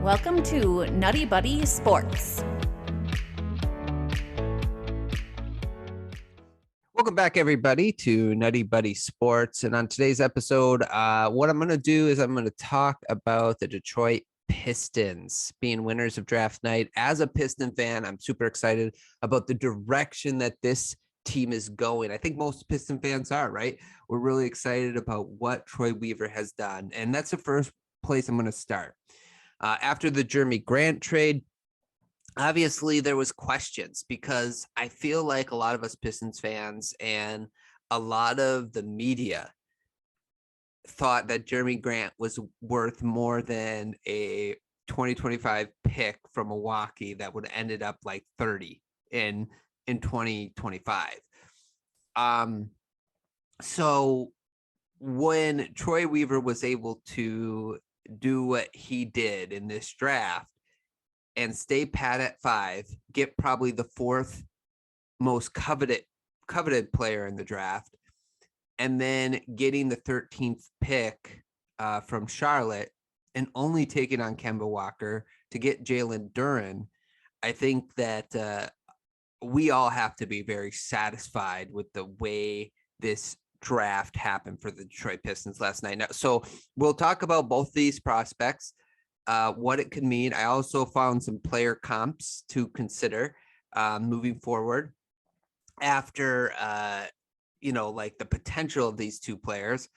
Welcome to NuttieBuddie Sports. Welcome back, everybody, to NuttieBuddie Sports. And on today's episode, what I'm going to do is I'm going to talk about the Detroit Pistons being winners of draft night. As a Piston fan, I'm super excited about the direction that this team is going. I think most Piston fans are, right? We're really excited about what Troy Weaver has done. And that's the first place I'm going to start. After the Jeremy Grant trade, obviously there was questions because I feel like a lot of us Pistons fans and a lot of the media thought that Jeremy Grant was worth more than a 2025 pick from Milwaukee that would have ended up like 30 in 2025. So when Troy Weaver was able to do what he did in this draft and stay pat at 5, get probably the 4th most coveted player in the draft, and then getting the 13th pick from Charlotte and only taking on Kemba Walker to get Jalen Duren, I think that we all have to be very satisfied with the way this draft happened for the Detroit Pistons last night. Now, so we'll talk about both these prospects, what it could mean. I also found some player comps to consider moving forward after, like the potential of these two players.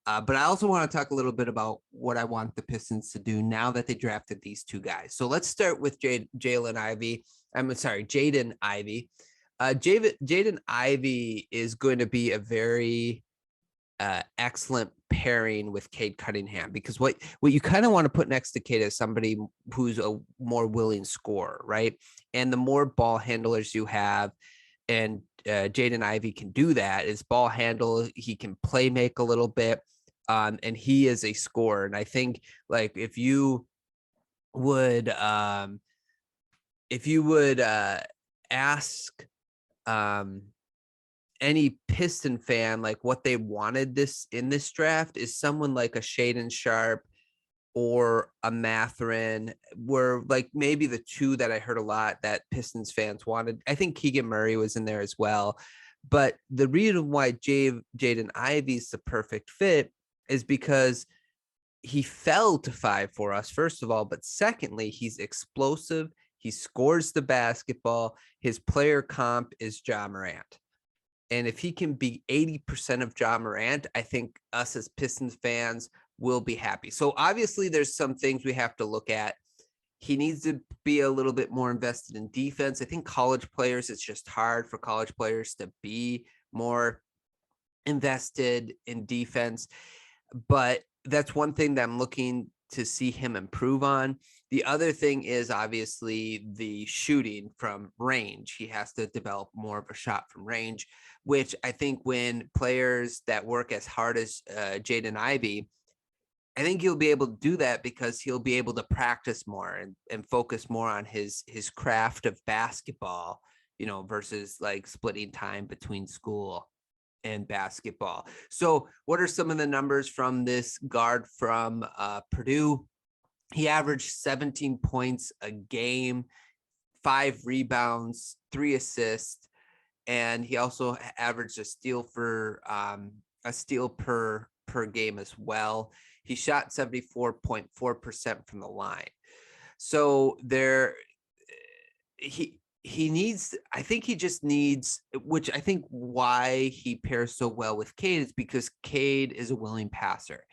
But I also want to talk a little bit about what I want the Pistons to do now that they drafted these two guys. So let's start with Jaden Ivey. Jaden Ivey is going to be a very excellent pairing with Cade Cunningham, because what you kind of want to put next to Cade is somebody who's a more willing scorer, right? And the more ball handlers you have, and Jaden Ivey can do that, is ball handle. He can play make a little bit, and he is a scorer. And I think like if you would ask any Piston fan like what they wanted in this draft, is someone like a Shaedon Sharpe or a Mathurin were like maybe the two that I heard a lot that Pistons fans wanted. I think Keegan Murray was in there as well. But the reason why Jaden Ivey is the perfect fit is because he fell to 5 for us, first of all, but secondly, he's explosive. He scores the basketball. His player comp is Ja Morant. And if he can be 80% of Ja Morant, I think us as Pistons fans will be happy. So obviously there's some things we have to look at. He needs to be a little bit more invested in defense. I think college players, it's just hard for college players to be more invested in defense. But that's one thing that I'm looking to see him improve on. The other thing is obviously the shooting from range. He has to develop more of a shot from range, which I think when players that work as hard as Jaden Ivey, I think he'll be able to do that because he'll be able to practice more and focus more on his craft of basketball, versus like splitting time between school and basketball. So what are some of the numbers from this guard from Purdue? He averaged 17 points a game, 5 rebounds, 3 assists, and he also averaged a steal per game as well. He shot 74.4% from the line. So he needs, I think he just needs, which I think why he pairs so well with Cade is because Cade is a willing passer.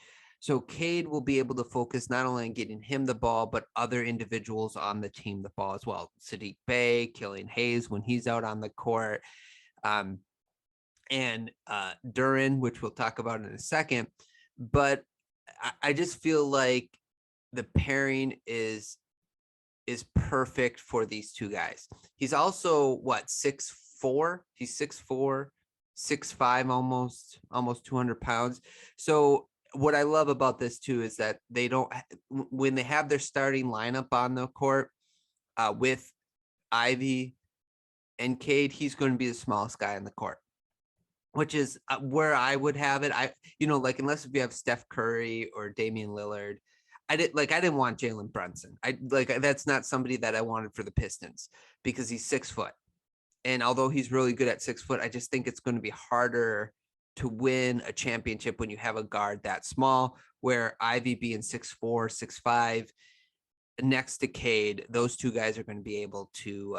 So Cade will be able to focus not only on getting him the ball, but other individuals on the team the ball as well. Sadiq Bey, Killian Hayes when he's out on the court, and Duren, which we'll talk about in a second. But I just feel like the pairing is perfect for these two guys. He's also 6'4". He's 6'4", 6'5", almost 200 pounds. So what I love about this too is that they don't, when they have their starting lineup on the court with Ivy and Cade, he's going to be the smallest guy on the court, which is where I would have it. Unless if you have Steph Curry or Damian Lillard, I didn't want Jalen Brunson. That's not somebody that I wanted for the Pistons because he's 6 foot. And although he's really good at 6 foot, I just think it's going to be harder to win a championship when you have a guard that small, where Ivy being 6'4", 6'5", next to Cade, those two guys are going to be able to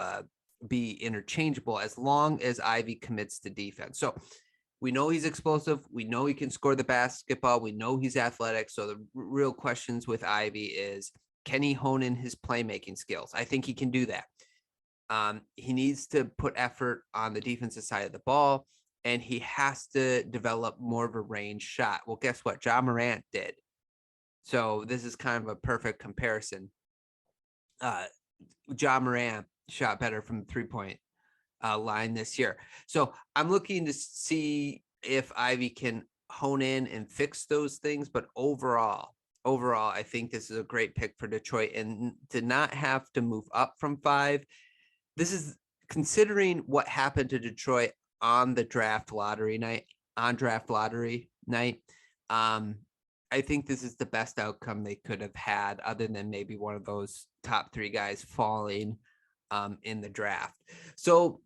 be interchangeable as long as Ivy commits to defense. So we know he's explosive. We know he can score the basketball. We know he's athletic. So the real questions with Ivy is, can he hone in his playmaking skills? I think he can do that. He needs to put effort on the defensive side of the ball, and he has to develop more of a range shot. Well, guess what? Ja Morant did. So this is kind of a perfect comparison. Ja Morant shot better from the 3-point line this year. So I'm looking to see if Ivy can hone in and fix those things. But overall, I think this is a great pick for Detroit, and to not have to move up from 5. This is considering what happened to Detroit on draft lottery night. I think this is the best outcome they could have had, other than maybe one of those top 3 guys falling in the draft. So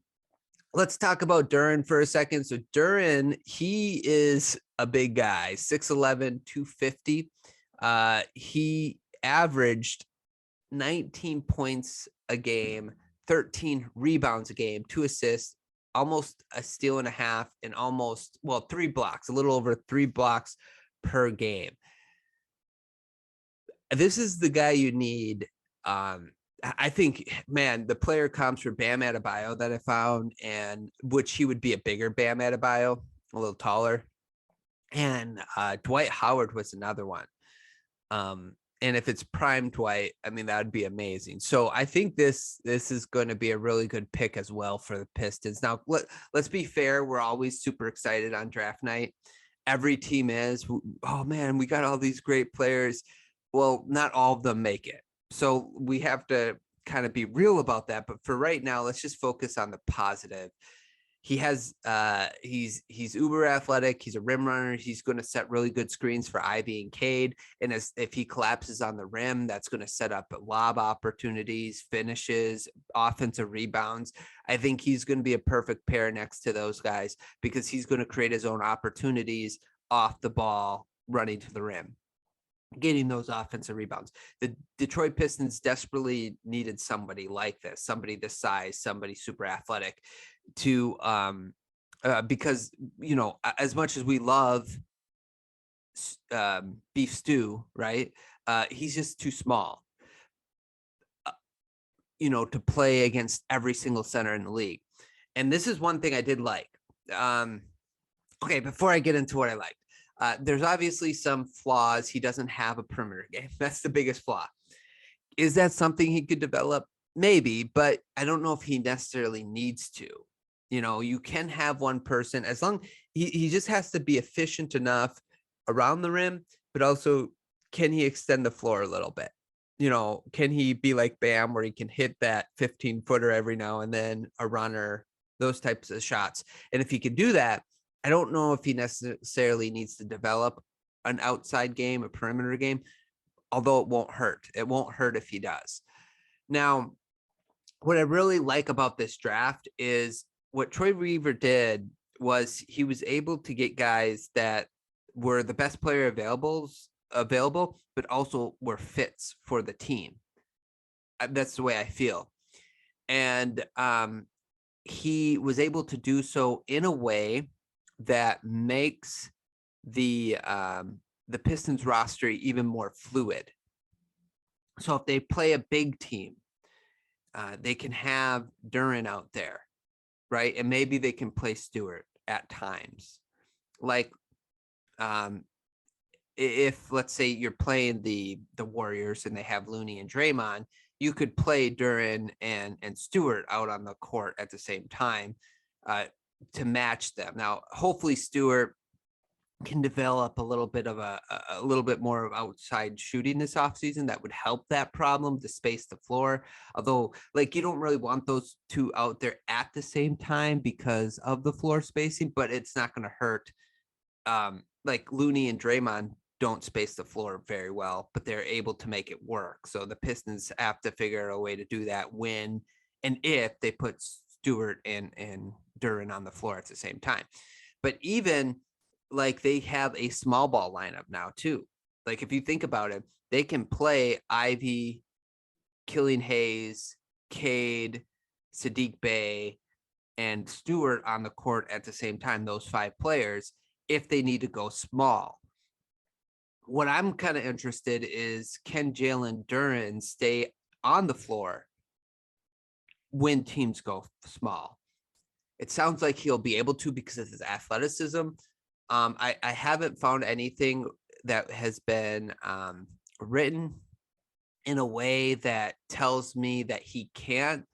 let's talk about Duren for a second. So Duren, he is a big guy, 6'11", 250. He averaged 19 points a game, 13 rebounds a game, 2 assists, almost a steal and a half, and 3 blocks, a little over 3 blocks per game. This is the guy you need. I think, man, the player comps for Bam Adebayo that I found, and which he would be a bigger Bam Adebayo, a little taller. And Dwight Howard was another one. And if it's prime Dwight, I mean, that would be amazing. So I think this is going to be a really good pick as well for the Pistons. Now, let's be fair. We're always super excited on draft night. Every team is, oh man, we got all these great players. Well, not all of them make it. So we have to kind of be real about that. But for right now, let's just focus on the positive. He has he's uber athletic. He's a rim runner. He's going to set really good screens for Ivy and Cade. And if he collapses on the rim, that's going to set up lob opportunities, finishes, offensive rebounds. I think he's going to be a perfect pair next to those guys because he's going to create his own opportunities off the ball, running to the rim, getting those offensive rebounds. The Detroit Pistons desperately needed somebody like this, somebody this size, somebody super athletic to because, you know, as much as we love beef stew, right? He's just too small, you know, to play against every single center in the league. And this is one thing I did like. Okay, before I get into what I liked, there's obviously some flaws. He doesn't have a perimeter game. That's the biggest flaw. Is that something he could develop? Maybe, but I don't know if he necessarily needs to. You know, you can have one person, as long he just has to be efficient enough around the rim, but also can he extend the floor a little bit? You know, can he be like Bam, where he can hit that 15-footer every now and then, a runner, those types of shots? And if he can do that, I don't know if he necessarily needs to develop an outside game, a perimeter game, although it won't hurt. It won't hurt if he does. Now, what I really like about this draft is what Troy Weaver did was he was able to get guys that were the best player available, but also were fits for the team. That's the way I feel. And he was able to do so in a way that makes the Pistons roster even more fluid. So if they play a big team, they can have Duren out there, right? And maybe they can play Stewart at times. Like, if let's say you're playing the Warriors and they have Looney and Draymond, you could play Duren and Stewart out on the court at the same time to match them. Now, hopefully Stewart can develop a little bit of a little bit more of outside shooting this offseason. That would help that problem to space the floor. Although, like, you don't really want those two out there at the same time because of the floor spacing, but it's not going to hurt. Like Looney and Draymond don't space the floor very well, but they're able to make it work. So the Pistons have to figure out a way to do that when and if they put Stewart and Duren on the floor at the same time. But even like they have a small ball lineup now too. Like if you think about it, they can play Ivy, Killian Hayes, Cade, Sadiq Bey, and Stewart on the court at the same time, those 5 players, if they need to go small. What I'm kind of interested is, can Jalen Duren stay on the floor when teams go small? It sounds like he'll be able to because of his athleticism. I haven't found anything that has been written in a way that tells me that he can't.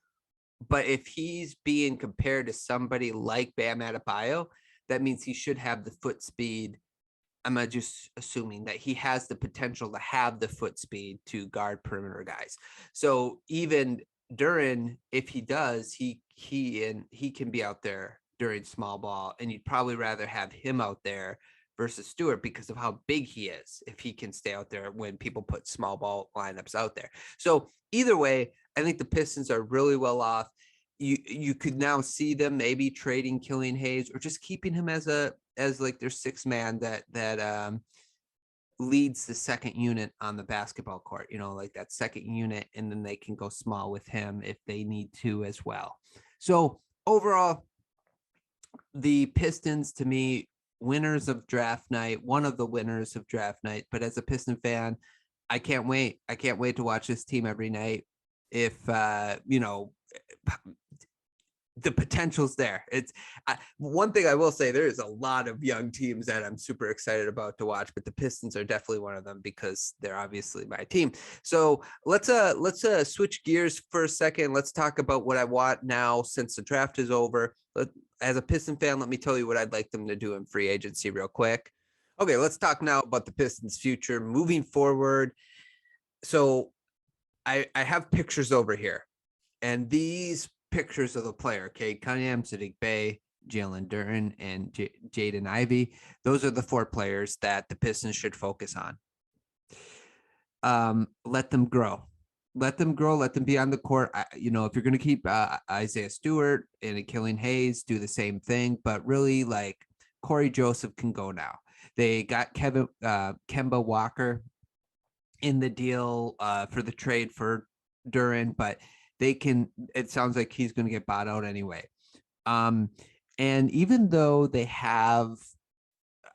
But if he's being compared to somebody like Bam Adebayo, that means he should have the foot speed. I'm just assuming that he has the potential to have the foot speed to guard perimeter guys. So even Duren, if he does, he can be out there during small ball, and you'd probably rather have him out there versus Stewart because of how big he is, if he can stay out there when people put small ball lineups out there. So either way, I think the Pistons are really well off. You could now see them maybe trading Killian Hayes or just keeping him as like their 6th man that leads the second unit on the basketball court, like that second unit, and then they can go small with him if they need to as well. So overall, the Pistons, to me, winners of draft night, one of the winners of draft night. But as a Piston fan, I can't wait. I can't wait to watch this team every night. If the potential's there. It's one thing I will say, there is a lot of young teams that I'm super excited about to watch, but the Pistons are definitely one of them because they're obviously my team. So let's switch gears for a second. Let's talk about what I want now since the draft is over. As a Piston fan, let me tell you what I'd like them to do in free agency real quick. Okay, let's talk now about the Pistons' future moving forward. So I have pictures over here, and these pictures of the player, Cade Cunningham, Sadiq Bey, Jalen Duren, and Jaden Ivey. Those are the 4 players that the Pistons should focus on. Let them grow. Let them grow. Let them be on the court. If you're going to keep Isaiah Stewart and Killian Hayes, do the same thing. But really, like, Corey Joseph can go now. They got Kemba Walker in the deal for the trade for Duren, but it sounds like he's going to get bought out anyway. And even though I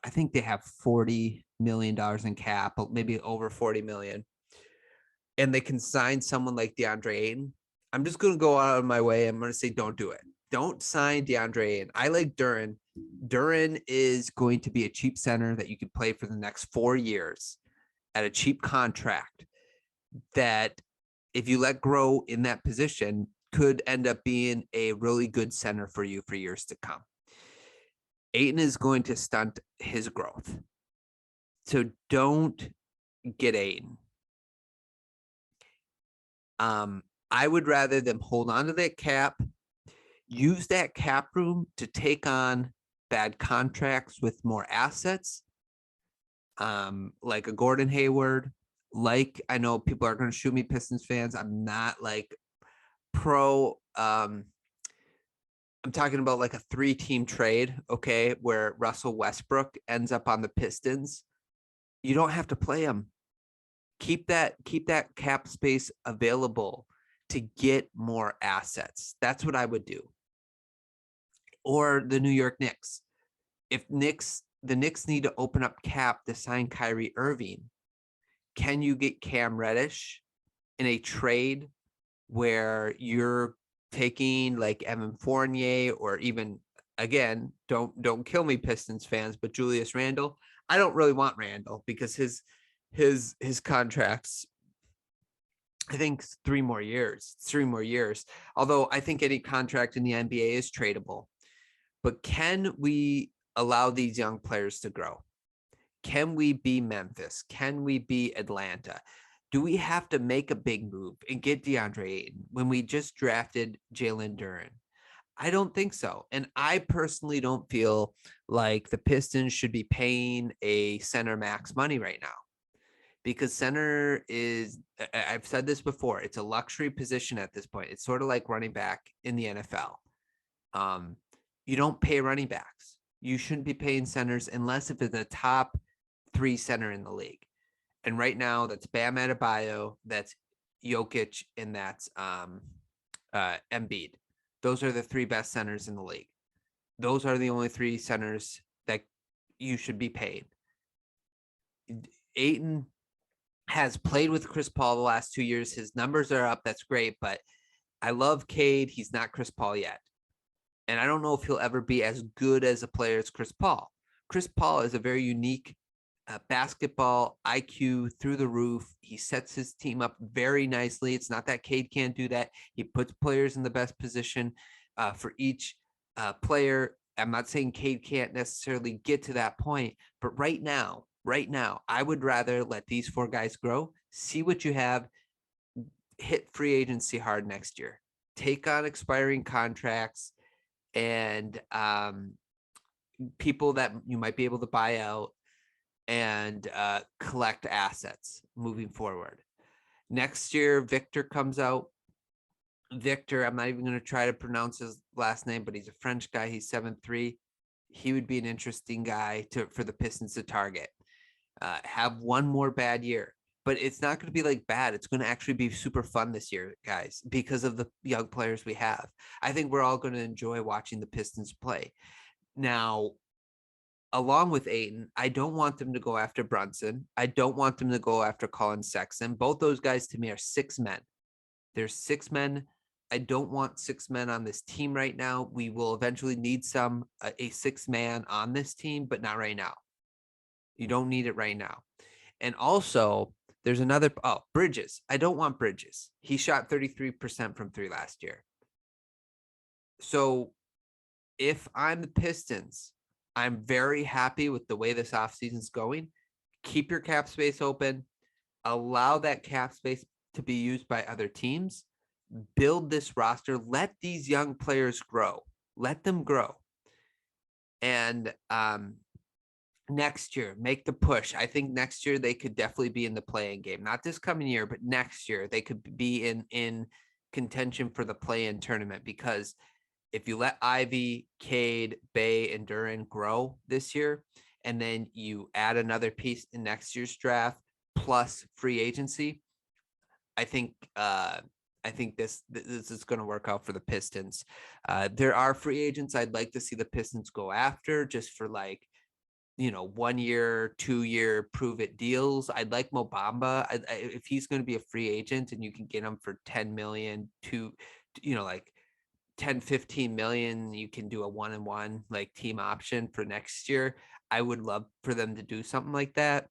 think they have $40 million in cap, maybe over 40 million, and they can sign someone like DeAndre Ayton, I'm just going to go out of my way. I'm going to say, don't do it. Don't sign DeAndre Ayton. I like Duren. Duren is going to be a cheap center that you could play for the next 4 years at a cheap contract that, if you let grow in that position, could end up being a really good center for you for years to come. Ayton is going to stunt his growth. So don't get Ayton. I would rather them hold on to that cap, use that cap room to take on bad contracts with more assets, like a Gordon Hayward. Like, I know people are going to shoot me, Pistons fans. I'm not like pro. I'm talking about like a 3-team trade, okay, where Russell Westbrook ends up on the Pistons. You don't have to play him. Keep that cap space available to get more assets. That's what I would do. Or the New York Knicks. If the Knicks need to open up cap to sign Kyrie Irving, can you get Cam Reddish in a trade where you're taking like Evan Fournier, or even, again, don't kill me, Pistons fans, but Julius Randle? I don't really want Randle because his contracts, I think 3 more years. Although I think any contract in the NBA is tradable. But can we allow these young players to grow? Can we be Memphis? Can we be Atlanta? Do we have to make a big move and get DeAndre Ayton when we just drafted Jalen Duren? I don't think so. And I personally don't feel like the Pistons should be paying a center max money right now, because center is, I've said this before, it's a luxury position at this point. It's sort of like running back in the NFL. Um, you don't pay running backs. You shouldn't be paying centers unless if it's a top 3 center in the league. And right now that's Bam Adebayo, that's Jokic, and that's Embiid. Those are the 3 best centers in the league. Those are the only 3 centers that you should be paid. Ayton has played with Chris Paul the last 2 years. His numbers are up. That's great. But I love Cade. He's not Chris Paul yet. And I don't know if he'll ever be as good as a player as Chris Paul. Chris Paul is a very unique basketball IQ through the roof. He sets his team up very nicely. It's not that Cade can't do that. He puts players in the best position for each player. I'm not saying Cade can't necessarily get to that point, but right now, I would rather let these 4 guys grow, see what you have, hit free agency hard next year, take on expiring contracts and people that you might be able to buy out, and collect assets moving forward. Next year, Victor comes out. Victor, I'm not even going to try to pronounce his last name, but he's a French guy. He's 7'3". He would be an interesting guy for the Pistons to target. Have one more bad year, but it's not going to be like bad. It's going to actually be super fun this year, guys, because of the young players we have. I think we're all going to enjoy watching the Pistons play. Now, along with Ayton, I don't want them to go after Brunson. I don't want them to go after Colin Sexton. Both those guys to me are 6 men. There's 6 men. I don't want 6 men on this team right now. We will eventually need a 6 man on this team, but not right now. You don't need it right now. And also, there's another, Bridges. I don't want Bridges. He shot 33% from 3 last year. So if I'm the Pistons, I'm very happy with the way this offseason's going. Keep your cap space open. Allow that cap space to be used by other teams. Build this roster. Let these young players grow. Let them grow. And next year, make the push. I think next year they could definitely be in the play-in game. Not this coming year, but next year they could be in contention for the play-in tournament, because if you let Ivy, Cade, Bay, and Duran grow this year, and then you add another piece in next year's draft plus free agency, I think this is going to work out for the Pistons. There are free agents I'd like to see the Pistons go after, just for 1 year, 2 year prove it deals. I'd like Mo Bamba. If he's going to be a free agent and you can get him for 10 million to 10, 15 million, you can do a 1-and-1 team option for next year. I would love for them to do something like that,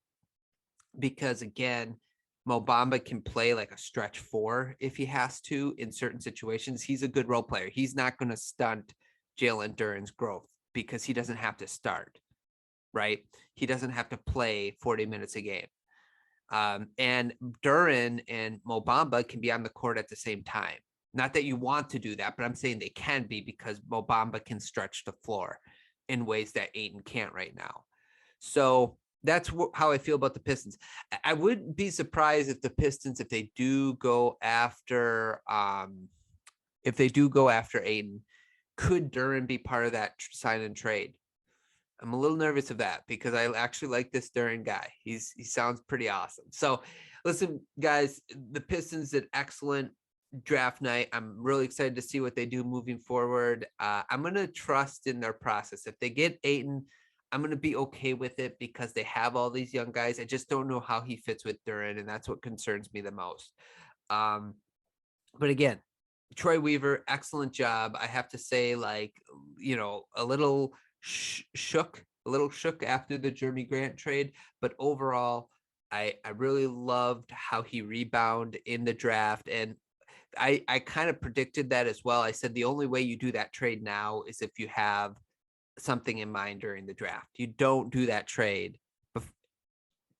because again, Mo Bamba can play like a stretch 4 if he has to in certain situations. He's a good role player. He's not going to stunt Jalen Duren's growth because he doesn't have to start, right? He doesn't have to play 40 minutes a game. And Duren and Mo Bamba can be on the court at the same time. Not that you want to do that, but I'm saying they can be, because Mo Bamba can stretch the floor in ways that Ayton can't right now. So that's how I feel about the Pistons. I wouldn't be surprised if the Pistons, if they do go after Ayton, could Duren be part of that sign and trade? I'm a little nervous of that, because I actually like this Duren guy. He sounds pretty awesome. So listen, guys, the Pistons did excellent draft night. I'm really excited to see what they do moving forward. I'm going to trust in their process. If they get Ayton, I'm going to be okay with it, because they have all these young guys. I just don't know how he fits with Duren, and that's what concerns me the most. But again, Troy Weaver, excellent job. I have to say, a little shook after the Jeremy Grant trade, but overall, I really loved how he rebounded in the draft. And I kind of predicted that as well. I said the only way you do that trade now is if you have something in mind during the draft. You don't do that trade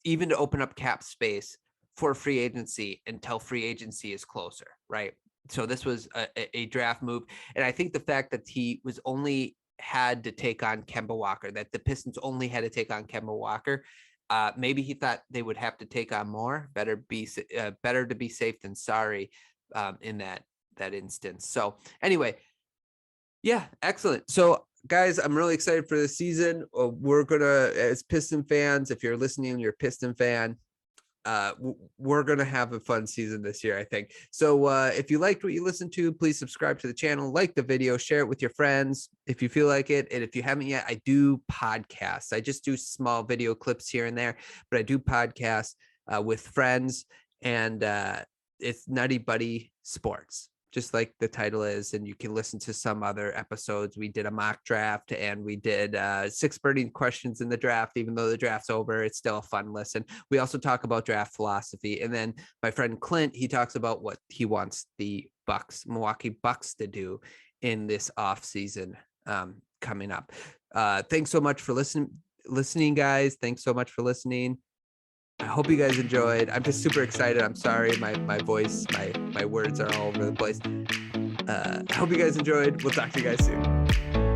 even to open up cap space for free agency until free agency is closer, right? So this was a draft move. And I think the fact that he was only had to take on Kemba Walker, that the Pistons only had to take on Kemba Walker, maybe he thought they would have to take on more. Better to be safe than sorry in that instance. So anyway, yeah, excellent. So guys, I'm really excited for the season. We're gonna, as Piston fans, if you're listening, you're a Piston fan, we're gonna have a fun season this year, I think. So if you liked what you listened to, please subscribe to the channel, like the video, share it with your friends if you feel like it. And if you haven't yet, I do podcasts. I just do small video clips here and there, but I do podcasts with friends, and it's NuttieBuddie Sports, just like the title is. And you can listen to some other episodes. We did a mock draft, and we did 6 burning questions in the draft. Even though the draft's over, it's still a fun listen. We also talk about draft philosophy. And then my friend Clint, he talks about what he wants the Milwaukee Bucks to do in this off season coming up. Thanks so much for listening, guys. Thanks so much for listening. I hope you guys enjoyed. I'm just super excited. I'm sorry, my voice, my words are all over the place. I hope you guys enjoyed. We'll talk to you guys soon.